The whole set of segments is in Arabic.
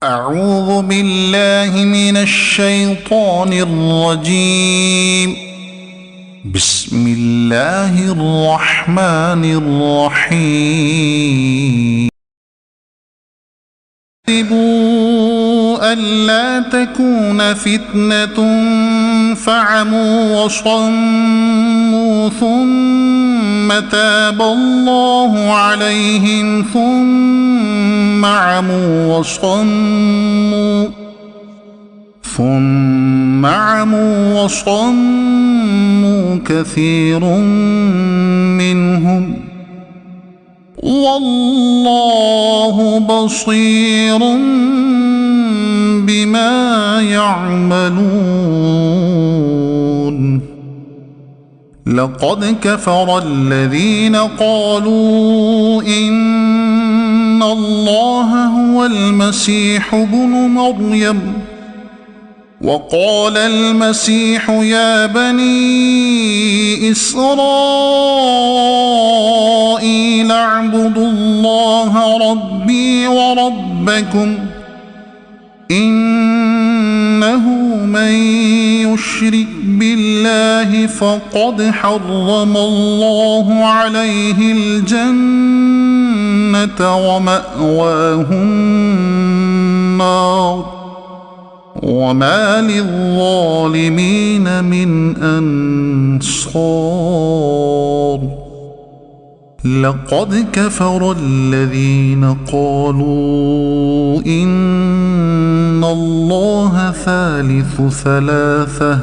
أعوذ بالله من الشيطان الرجيم. بسم الله الرحمن الرحيم. حسبوا ألا تكون فتنة فعموا وصموا ثم تاب الله عليهم ثم عموا وصموا كثير منهم والله بصير بما يعملون. لقد كفر الذين قالوا إن الله هو المسيح ابن مريم وقال المسيح يا بني إسرائيل اعبدوا الله ربي وربكم إنه من يشرك بالله فقد حرم الله عليه الجنة ومأواه النار وما للظالمين من أنصار. لقد كفر الذين قالوا إن الله ثالث ثلاثة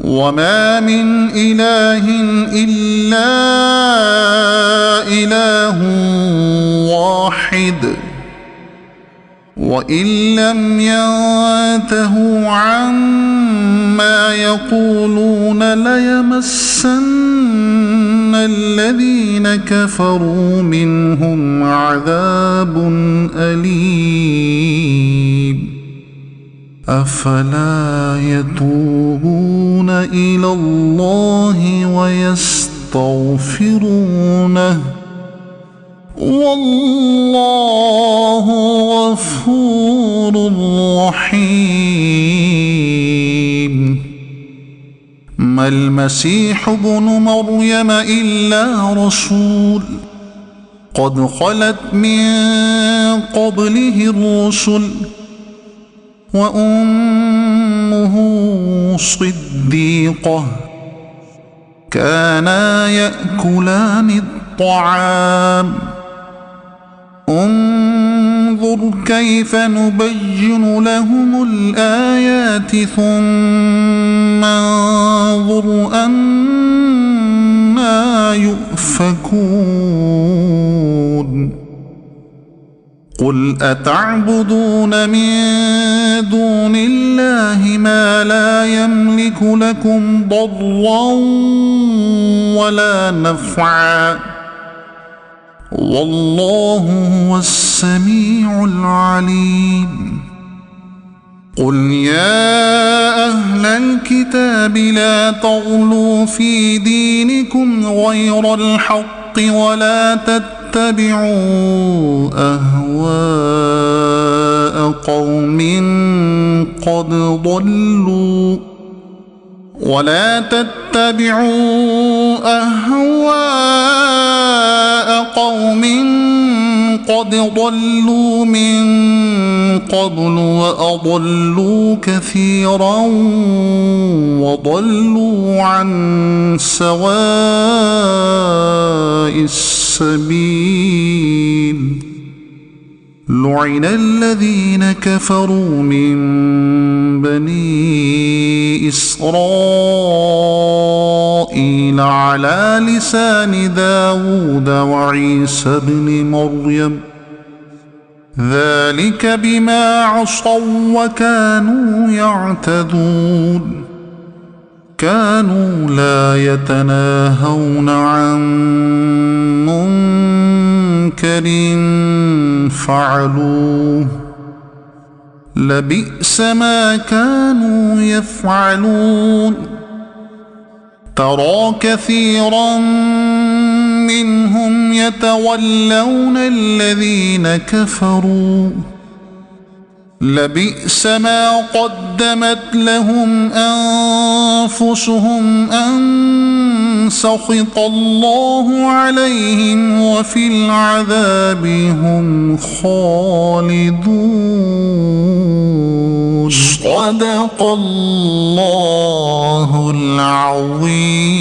وما من إله إلا إله واحد وإن لم ينتهوا عما يقولون ليمسن الذين كفروا منهم عذاب أليم. أفلا يتوبون إلى الله ويستغفرونه والله غفور رحيم. ما المسيح ابن مريم إلا رسول قد خلت من قبله الرسل وأمه صديقة كانا يأكلان الطعام. انظر كيف نبين لهم الآيات ثم انظر أنى يؤفكون. قل أتعبدون من دون الله ما لا يملك لكم ضرا ولا نفعا والله هو السميع العليم. قل يا أهل الكتاب لا تغلوا في دينكم غير الحق ولا تتبعوا أهواء قوم قد ضلوا من قبل وأضلوا كثيرا وضلوا عن سواء السبيل. لعن الذين كفروا من بني إسرائيل على لسان داود وعيسى بن مريم ذلك بما عصوا وكانوا يعتدون. كانوا لا يتناهون عن منكر فعلوه لبئس ما كانوا يفعلون. ترى كثيرا منهم يتولون الذين كفروا لبئس ما قدمت لهم أنفسهم أن سخط الله عليهم وفي العذاب هم خالدون. صدق الله العظيم.